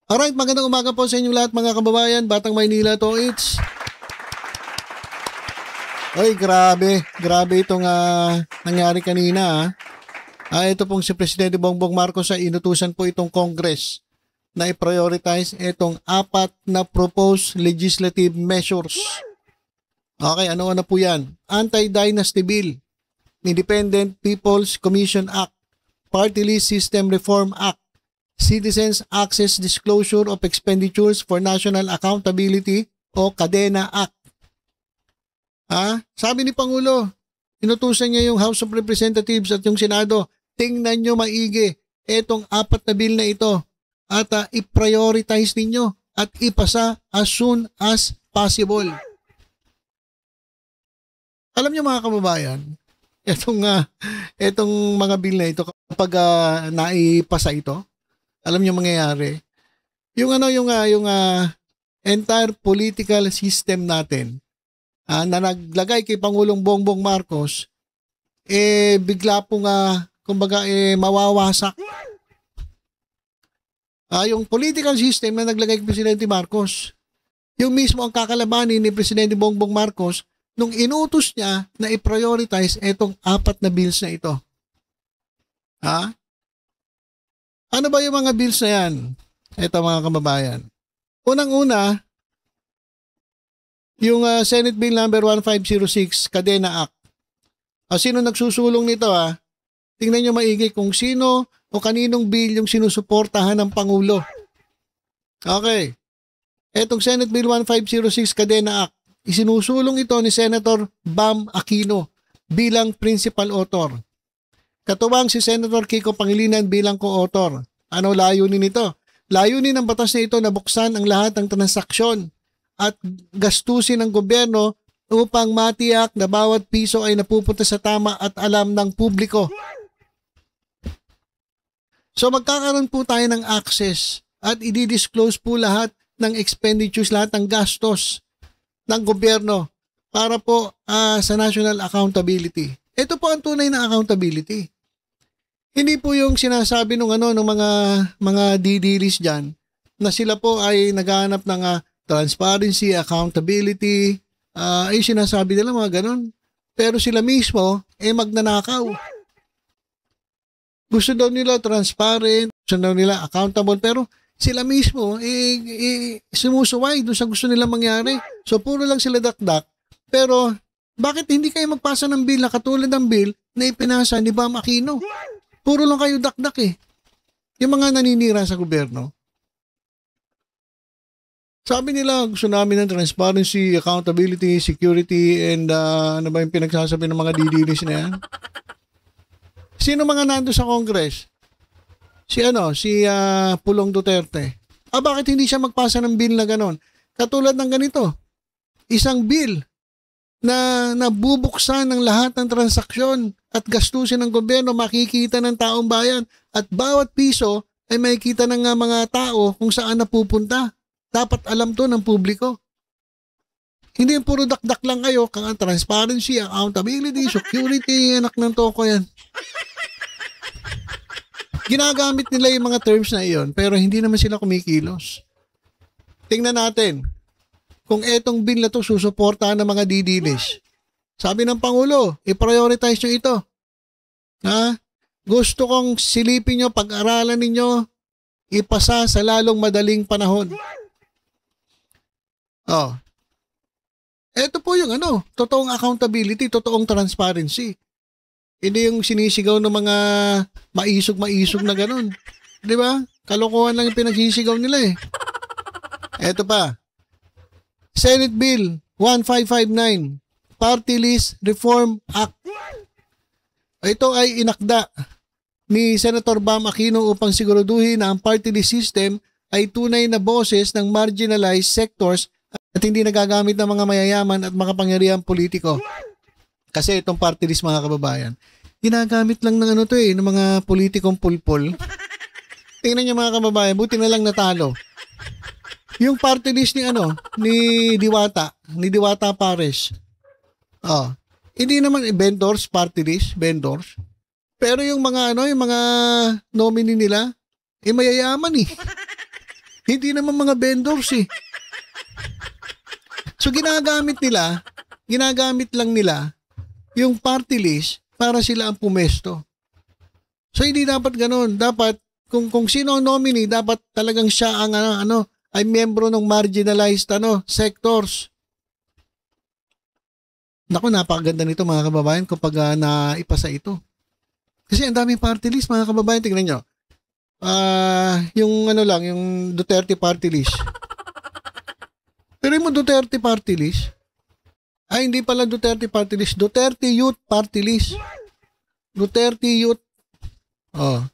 Alright, magandang umaga po sa inyong lahat mga kababayan. Batang Maynila to, it's... Ay, grabe. Grabe itong nangyari kanina. Ito pong si Presidente Bongbong Marcos ay inutusan po itong Congress na i-prioritize itong 4 na proposed legislative measures. Okay, ano-ano po yan? Anti-Dynasty Bill, Independent People's Commission Act, Party List System Reform Act, Citizens Access Disclosure of Expenditures for National Accountability o KADENA Act. Sabi ni Pangulo, inutusan niya yung House of Representatives at yung Senado, tingnan nyo maigi itong 4 na bill na ito at i-prioritize ninyo at ipasa as soon as possible. Alam niyo mga kababayan, itong mga bill na ito kapag naipasa ito, alam niyo mangyayari. Yung entire political system natin na naglagay kay Pangulong Bongbong Marcos bigla pong mawawasak. Yung political system na naglagay kay Presidente Marcos, yung mismo ang kakalabanin ni Presidente Bongbong Marcos nung inutos niya na i-prioritize itong 4 na bills na ito. Ano ba yung mga bills na yan? Ito mga kababayan. Unang-una, yung Senate Bill number 1506, KADENA Act. Sino nagsusulong nito Tingnan nyo maigi kung sino o kaninong bill yung sinusuportahan ng Pangulo. Okay. Etong Senate Bill 1506, KADENA Act. Isinusulong ito ni Senator Bam Aquino bilang principal author. Katuwang si Senator Kiko Pangilinan bilang co-author. Ano layunin nito? Layunin ng batas na ito na buksan ang lahat ng transaksyon at gastusin ng gobyerno upang matiyak na bawat piso ay napupunta sa tama at alam ng publiko. So magkakaroon po tayo ng access at i-disclose po lahat ng expenditures, lahat ng gastos ng gobyerno para po sa national accountability. Ito po ang tunay na accountability. Hindi po yung sinasabi ng mga didilis diyan na sila po ay naghahanap ng transparency, accountability, ay sinasabi nila mga ganon. Pero sila mismo magnanakaw. Gusto daw nila transparent, gusto daw nila accountable, pero sila mismo sumusuway doon sa gusto nila mangyari. So puro lang sila dakdak. Pero bakit hindi kayo magpasa ng bill na katulad ng bill na ipinasa ni Bam Aquino? Puro lang kayo dakdak Yung mga naninira sa gobyerno. Sabi nila, gusto namin ng transparency, accountability, security, and ano ba yung pinagsasabi ng mga didilis na yan? Sino mga nando sa Congress? Si Pulong Duterte. Bakit hindi siya magpasa ng bill na ganon? Katulad ng ganito, isang bill na nabubuksan ng lahat ng transaksyon at gastusin ng gobyerno, makikita ng taong bayan at bawat piso ay makikita ng mga tao kung saan napupunta. Dapat alam to ng publiko. Hindi yung puro dakdak lang kayo, kang transparency, accountability, security, anak ng toko yan. Ginagamit nila yung mga terms na iyon, pero hindi naman sila kumikilos. Tingnan natin kung etong bill na to susuportahan ng mga didilis. Sabi ng Pangulo, i-prioritize nyo ito. Gusto kong silipin nyo, pag-aralan ninyo, ipasa sa lalong madaling panahon. Ito po yung totoong accountability, totoong transparency. Hindi yung sinisigaw ng mga maisog na ganun. Di ba? Kalokohan lang yung pinagsisigaw nila Ito pa. Senate Bill 1559, Party List Reform Act. Ito ay inakda ni Senator Bam Aquino upang siguraduhin na ang party list system ay tunay na boses ng marginalized sectors at hindi nagagamit ng mga mayayaman at makapangyarihang politiko. Kasi itong party list mga kababayan, ginagamit lang ng ng mga politikong pulpol. Tingnan niyo mga kababayan, buti na lang natalo. Yung party list ni Diwata Pares. Hindi naman vendors, party list, vendors. Pero yung mga yung mga nominee nila, mayayaman Hindi naman mga vendors eh. So ginagamit lang nila yung party list para sila ang pumesto. So hindi dapat ganoon. Dapat kung sino ang nominee, dapat talagang siya ang ay miyembro ng marginalized sectors. Naku, napakaganda nito mga kababayan kapag naipasa ito. Kasi ang daming party list mga kababayan, tingnan nyo. Yung yung Duterte party list. Pero yung Duterte party list, ay hindi pala Duterte party list, Duterte Youth Party List. Duterte Youth. Oh.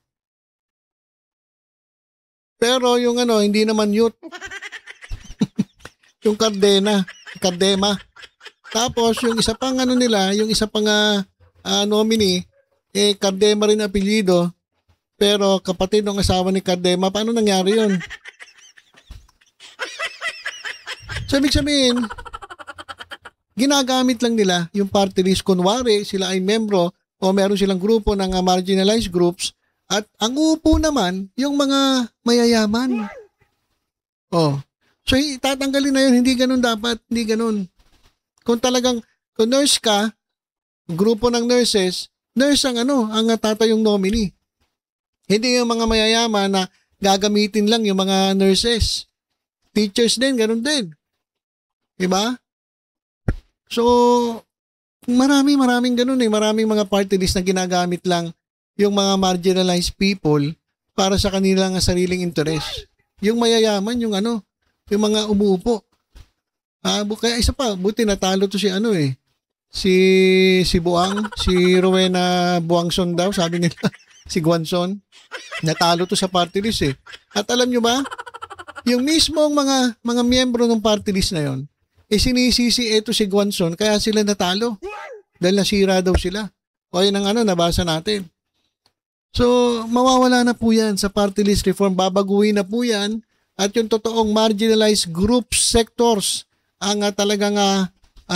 Pero yung hindi naman youth. Yung Cardema. Tapos yung isa pang yung isa pang nominee, Cardema rin apelyido, pero kapatid ng asawa ni Cardema. Paano nangyari yun? So, ibig sabihin, ginagamit lang nila yung party list. Kunwari, sila ay membro o meron silang grupo ng marginalized groups at ang upo naman, yung mga mayayaman. Oh. So, tatanggalin na yun. Hindi ganun dapat. Hindi ganun. Kung nurse ka, grupo ng nurses, nurse ang tatayong nominee. Hindi yung mga mayayaman na gagamitin lang yung mga nurses. Teachers din, ganun din. Diba? So, maraming ganun eh. Maraming mga party list na ginagamit lang yung mga marginalized people para sa kanilang sariling interest. Yung mayayaman, yung mga umuupo. Kaya isa pa, buti natalo to si Buang, si Rowena Buangson daw, sabi nila, si Guanzon. Natalo to sa party list eh. At alam nyo ba, yung mismong mga miyembro ng party list na yon, sinisisi ito si Guanzon, kaya sila natalo. Dahil nasira daw sila. O yun ang nabasa natin. So, mawawala na po yan sa party list reform. Babaguhin na po yan. At yung totoong marginalized groups, sectors, ang talagang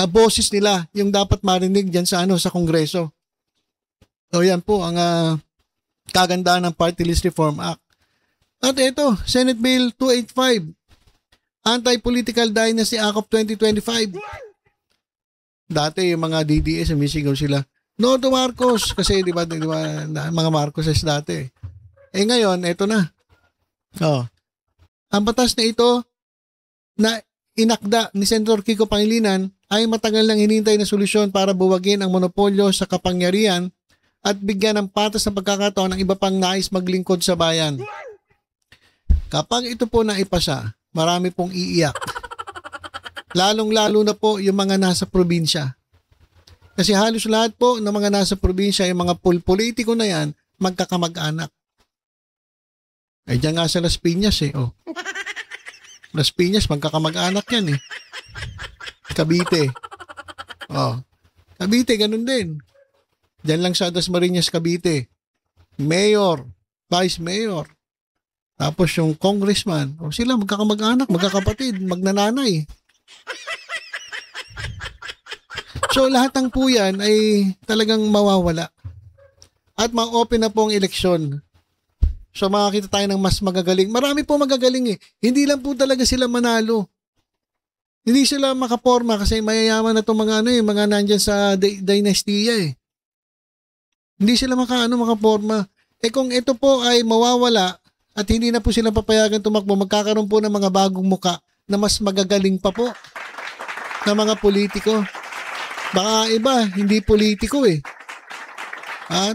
boses nila, yung dapat marinig dyan sa Kongreso. So, yan po ang kagandahan ng Party List Reform Act. At ito, Senate Bill 285, Anti-Political Dynasty Act of 2025. Dati yung mga DDS, sumisigaw sila, no to Marcos, kasi di ba mga Marcoses dati. Ngayon, ito na. Ang batas na ito na inakda ni Senator Kiko Pangilinan ay matagal nang hinintay na solusyon para buwagin ang monopolyo sa kapangyarihan at bigyan ng patas na pagkakataon ng iba pang nais maglingkod sa bayan. Kapag ito po naipasa, marami pong iiyak. Lalong-lalo na po yung mga nasa probinsya. Kasi halos lahat po ng mga nasa probinsya, yung mga politiko na yan, magkakamag-anak. Ay diyan nga sa Las Piñas Las Piñas, magkakamag-anak yan eh. Cavite. Cavite, ganun din. Diyan lang sa Dasmariñas, Cavite. Mayor, Vice Mayor. Tapos yung congressman. Sila magkakamag-anak, magkakapatid, magnananay. So lahat ng po yan ay talagang mawawala. At ma-open na po ang eleksyon. So makakita tayo ng mas magagaling. Marami po magagaling eh. Hindi lang po talaga sila manalo. Hindi sila makaporma kasi mayayaman na itong mga mga nandyan sa dynastiya eh. Hindi sila makaporma. Kung ito po ay mawawala at hindi na po sila papayagan tumakbo, magkakaroon po ng mga bagong muka na mas magagaling pa po na mga politiko. Baka iba, hindi politiko eh.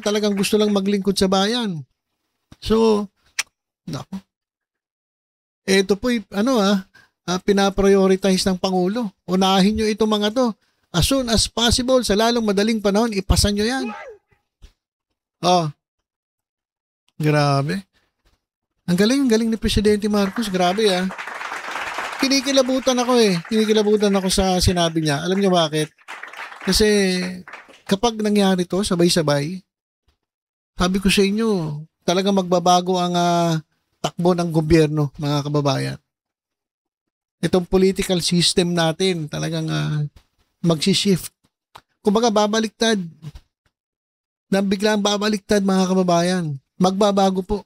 Talagang gusto lang maglingkod sa bayan. So, nako. Ito po, pinaprioritize ng Pangulo. Unahin nyo itong mga to. As soon as possible, sa lalong madaling panahon, ipasan nyo yan. Grabe. Ang galing ni Presidente Marcos. Grabe Kinikilabutan ako sa sinabi niya. Alam niyo bakit? Kasi kapag nangyari to, sabay-sabay, sabi ko sa inyo, talagang magbabago ang takbo ng gobyerno, mga kababayan. Itong political system natin, talagang magsishift. Kumbaga, babaliktad. Nang biglang babaliktad, mga kababayan. Magbabago po.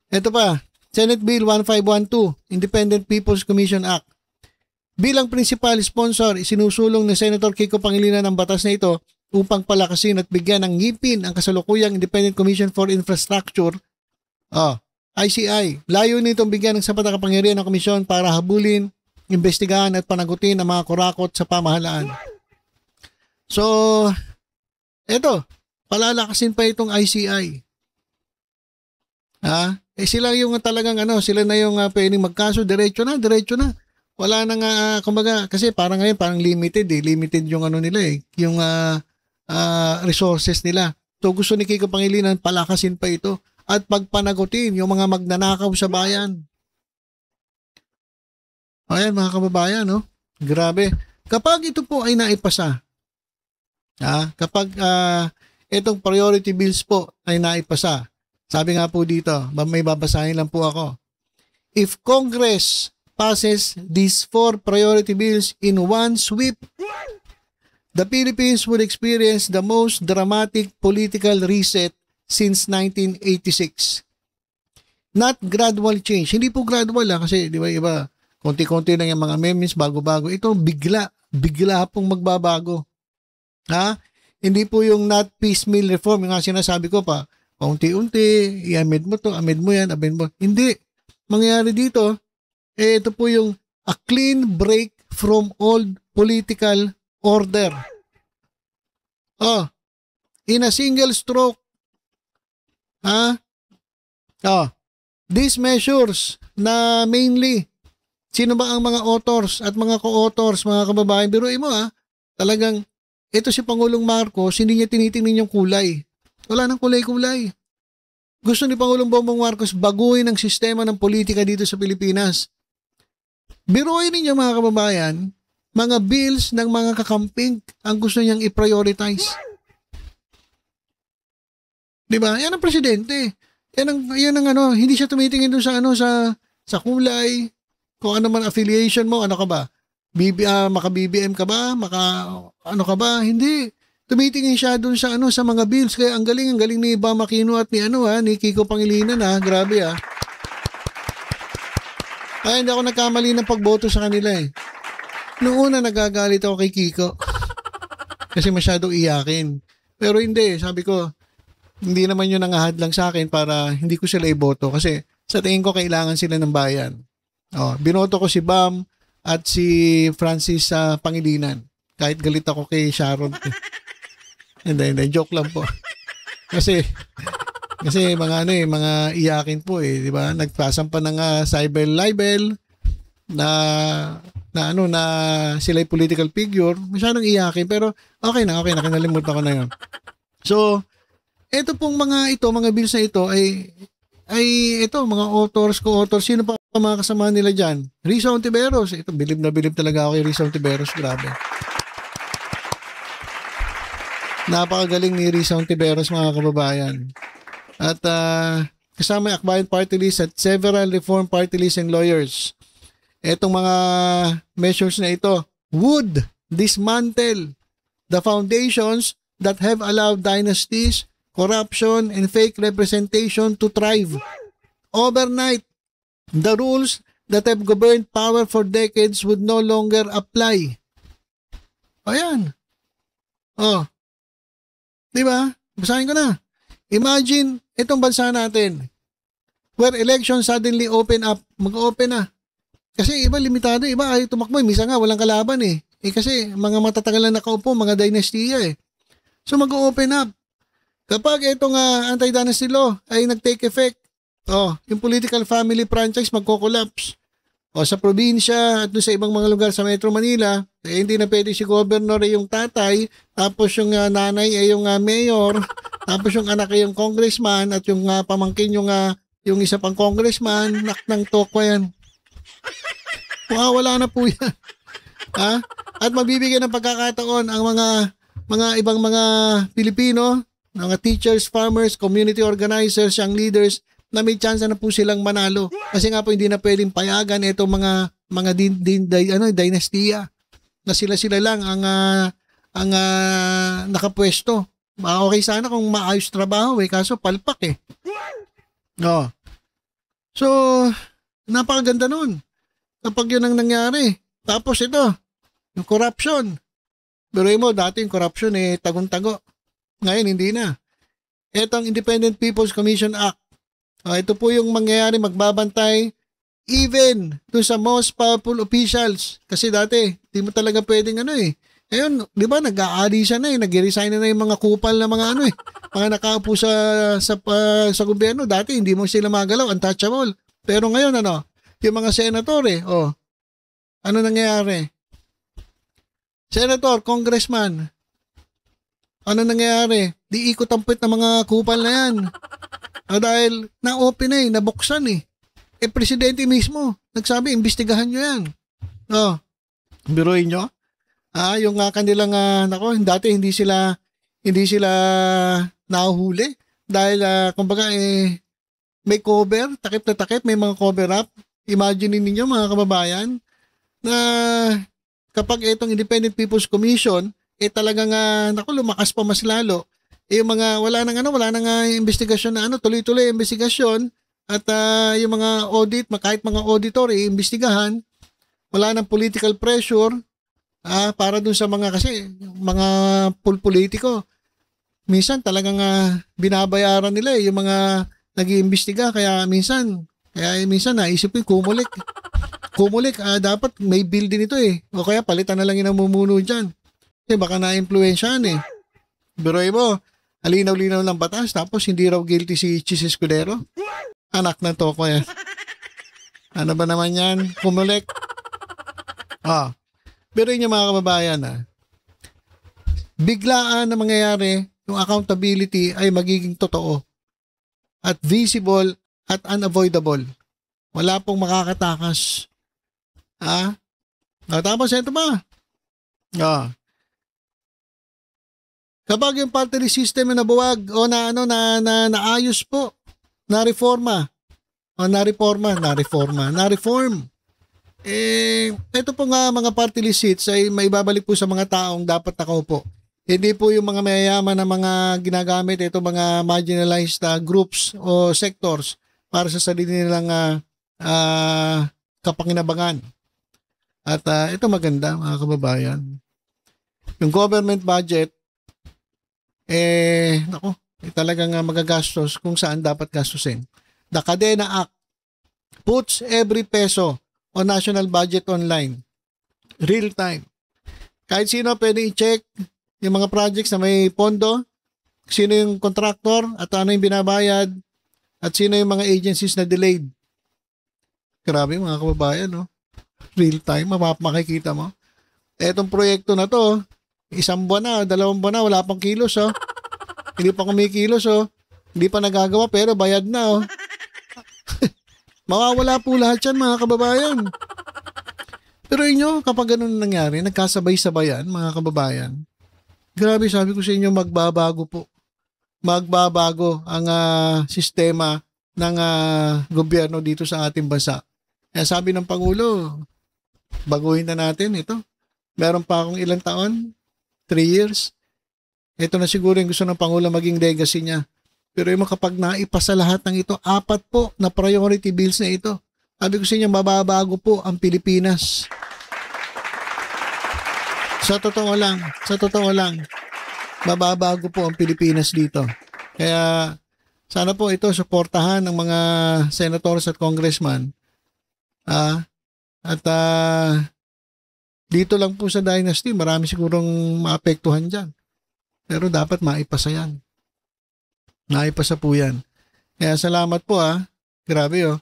Ito pa. Senate Bill 1512, Independent People's Commission Act. Bilang principal sponsor, isinusulong ni Senator Kiko Pangilinan ang batas na ito upang palakasin at bigyan ng ngipin ang kasalukuyang Independent Commission for Infrastructure, ICI. Layo nitong bigyan ng sapat na kapangyarihan ng komisyon para habulin, imbestigahan at panagutin ang mga kurakot sa pamahalaan. So, eto, palalakasin pa itong ICI. Sila yung talagang sila na yung pwedeng magkaso, diretso na. Wala na nga, kumbaga, kasi parang ngayon, parang limited yung nila yung resources nila. So gusto ni Kiko Pangilinan palakasin pa ito at pagpanagutin yung mga magnanakaw sa bayan. Ayan mga kababayan, no? Grabe. Kapag ito po ay naipasa, kapag itong priority bills po ay naipasa, sabi nga po dito, may babasahin lang po ako. If Congress passes these 4 priority bills in one sweep, the Philippines would experience the most dramatic political reset since 1986. Not gradual change. Hindi po gradual kasi di ba iba, konti-konti lang yung mga memes, bago-bago. Ito bigla pong magbabago. Hindi po yung not piecemeal reform, yung nga sinasabi ko pa, unti-unti, i-amend mo to, amend mo yan, amend mo. Hindi. Mangyayari dito, ito po yung a clean break from old political order. In a single stroke. These measures na mainly, sino ba ang mga authors at mga co-authors, mga kababayan? Biruin mo talagang, ito si Pangulong Marcos, hindi niya tinitingnan yung kulay. Wala nang kulay-kulay. Gusto ni Pangulong Bongbong Marcos baguhin ang sistema ng politika dito sa Pilipinas. Biruin ninyo mga kababayan, mga bills ng mga kakamping ang gusto niyang i-prioritize. Diba? Yan ang presidente. Yan ang hindi siya tumitingin doon sa kulay, kung ano man affiliation mo, ano ka ba? Maka-BBM ka ba? Ano ka ba? Hindi. Tumitingin siya doon sa mga bills. Kaya ang galing ni Bam Aquino at ni Kiko Pangilinan Grabe Ay, hindi ako nagkamali ng pagboto sa kanila Noong una nagagalit ako kay Kiko. Kasi masyadong iyakin. Pero hindi, sabi ko, hindi naman yun nangahadlang sa akin para hindi ko sila iboto. Kasi sa tingin ko kailangan sila ng bayan. Binoto ko si Bam at si Francis Pangilinan. Kahit galit ako kay Sharon. Hindi, joke lang po. Kasi mga mga iyakin po di ba? Nagpasampa ng cyber libel na sila yung political figure. Masyadong iyakin pero okay na, kinalimutan ko na 'yon. So, ito pong mga bills na ito ay ito mga authors, co-authors, sino pa mga kasama nila diyan? Risa Ontiveros. Ito bilib talaga ako kay Risa Ontiveros, grabe. Napakagaling ni Risa Ontiveros mga kababayan. At kasama yung Akbayan Party List at several reform party list and lawyers. Etong mga measures na ito would dismantle the foundations that have allowed dynasties, corruption, and fake representation to thrive. Overnight, the rules that have governed power for decades would no longer apply. Ayan. Diba? Basahin ko na. Imagine, itong bansa natin, where elections suddenly open up, mag-open na. Kasi iba limitado, iba ayaw tumakbo. Misa nga, walang kalaban kasi mga matatagal na nakaupo, mga dynastiya So mag-open up. Kapag itong anti-dynasty law ay nag-take effect, yung political family franchise magko-collapse. Sa probinsya at sa ibang mga lugar sa Metro Manila, hindi na pwede si governor yung tatay, tapos yung nanay ay yung mayor, tapos yung anak ay yung congressman, at yung pamangkin yung isa pang congressman, ng tokwa yan. Wala na po yan. At mabibigyan ng pagkakataon ang mga ibang mga Pilipino, mga teachers, farmers, community organizers, young leaders, na may chance na po silang manalo. Kasi nga po hindi na pwedeng payagan itong mga dinastiya na sila lang ang nakapwesto. Okay sana kung maayos trabaho kaso palpak So, napakaganda nun. Kapag yun ang nangyari. Tapos ito, yung corruption. Pero mo, dati yung corruption tagong-tago. Ngayon, hindi na. Ito ang Independent People's Commission Act. Ito po yung mangyayari, magbabantay even to sa most powerful officials. Kasi dati, di mo talaga pwedeng Ngayon, di ba, nag-aalisan na nag-resign na yung mga kupal na mga mga nakaupo sa gobyerno. Dati, hindi mo sila magalaw, untouchable. Pero ngayon, yung mga senator ano nangyayari? Senator, congressman, ano nangyayari? Di ikot ang puwet ng mga kupal na yan. Dahil na-open nabuksan presidente mismo, nagsabi, imbestigahan nyo yan. Biruin nyo? Yung kanilang, dati hindi sila nahuhuli. Dahil, kumbaga, may cover, takip na takip, may mga cover up. Imagine ninyo mga kababayan, na kapag itong Independent People's Commission, talagang, lumakas pa mas lalo. Yung mga, wala nang investigasyon na tuloy-tuloy investigasyon, at yung mga audit, kahit mga auditor, iimbestigahan, wala nang political pressure, para dun sa mga politiko. Minsan talagang binabayaran nila yung mga nag-iimbestiga, kaya minsan naisip ko kumulik, dapat may bill din ito o kaya palitan na lang yung namumuno dyan. Kasi baka na-influensyahan Pero mo, alinaw-linaw ng batas, tapos hindi raw guilty si Chis Escudero. Anak na to ko yan. Ano ba naman yan? Kumulik. Pero yun yung mga kababayan biglaan na mangyayari, yung accountability ay magiging totoo at visible at unavoidable. Wala pong makakatakas. Tapos ito ba? Kapag yung party system na nabuwag o naayos po, na-reform. Ito po nga mga party list seats ay maibabalik po sa mga taong dapat nakaupo. Hindi po yung mga mayayaman na mga ginagamit, ito mga marginalized groups o sectors para sa sarili nilang kapanginabangan. At ito maganda mga kababayan. Yung government budget, talagang magagastos kung saan dapat gastusin. The Cadena Act puts every peso on national budget online. Real time. Kahit sino pwede i-check yung mga projects na may pondo, sino yung contractor at ano yung binabayad, at sino yung mga agencies na delayed. Grabe mga kababayan, Real time, makikita mo. Etong proyekto na to, 1 buwan na, 2 buwan na, wala pang kilos, Hindi pa kumikilos, Hindi pa nagagawa, pero bayad na, Mawawala po lahat yan, mga kababayan. Pero inyo, kapag ganun nangyari, nagkasabay-sabayan, mga kababayan, grabe, sabi ko sa inyo, magbabago po. Magbabago ang sistema ng gobyerno dito sa ating bansa. Kaya sabi ng Pangulo, baguhin na natin ito. Meron pa akong ilang taon, 3 years. Ito na siguro yung gusto ng Pangulo maging legacy niya. Pero yung kapag naipasa lahat ng ito, 4 po na priority bills na ito. Sabi ko sa inyo, mababago po ang Pilipinas. Sa totoo lang, mababago po ang Pilipinas dito. Kaya sana po ito suportahan ng mga senators at congressman. Dito lang po sa dynasty, marami sigurong maapektuhan dyan. Pero dapat maipasa yan. Naipasa po yan. Kaya salamat po Grabe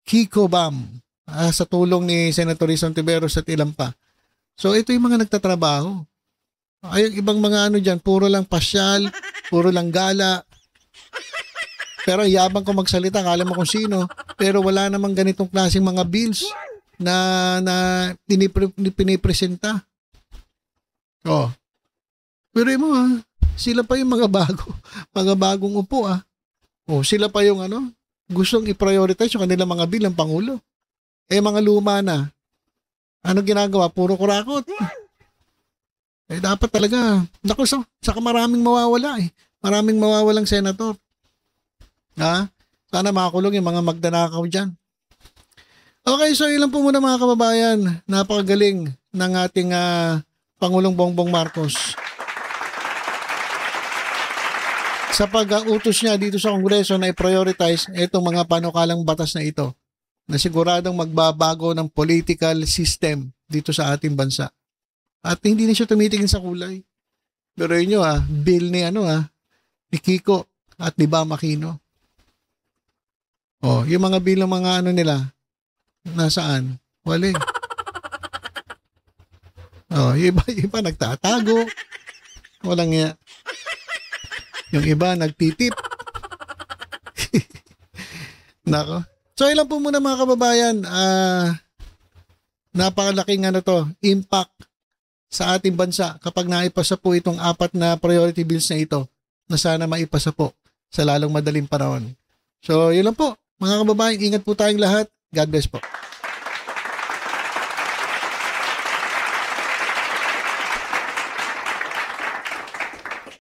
Kiko Bam. Sa tulong ni Senator Rizon Tiveros at ilan pa. So ito yung mga nagtatrabaho. Ay, ibang mga dyan, puro lang pasyal, puro lang gala. Pero yabang ko magsalita, kala mo kung sino. Pero wala namang ganitong klaseng mga bills na pinipresenta. Pero mo sila pa yung mga bagong upo sila pa yung gustong i-prioritize yung kanilang mga bill ng Pangulo. Mga luma na. Ano ginagawa? Puro kurakot. Dapat talaga. Saka maraming mawawala Maraming mawawalang senator. Sana makakulong yung mga magdanakaw dyan. Okay, so ilan po muna mga kababayan. Napakagaling ng ating Pangulong Bongbong Marcos sa pag-utos niya dito sa Kongreso na i-prioritize itong mga panukalang batas na ito na siguradong magbabago ng political system dito sa ating bansa. At hindi na siya tumitingin sa kulay. Pero yun bill ni ni Kiko at ni Bam Aquino. Yung mga bill ng mga nila, nasaan? Wala. Yung iba nagtatago. Walang nga. Yung iba nagtitip. Nako. So ilan po muna mga kababayan, napakalaking impact sa ating bansa kapag naipasa po itong 4 na priority bills na ito na sana maipasa po sa lalong madaling panahon. So yun lang po mga kababayan, ingat po tayong lahat. God bless po.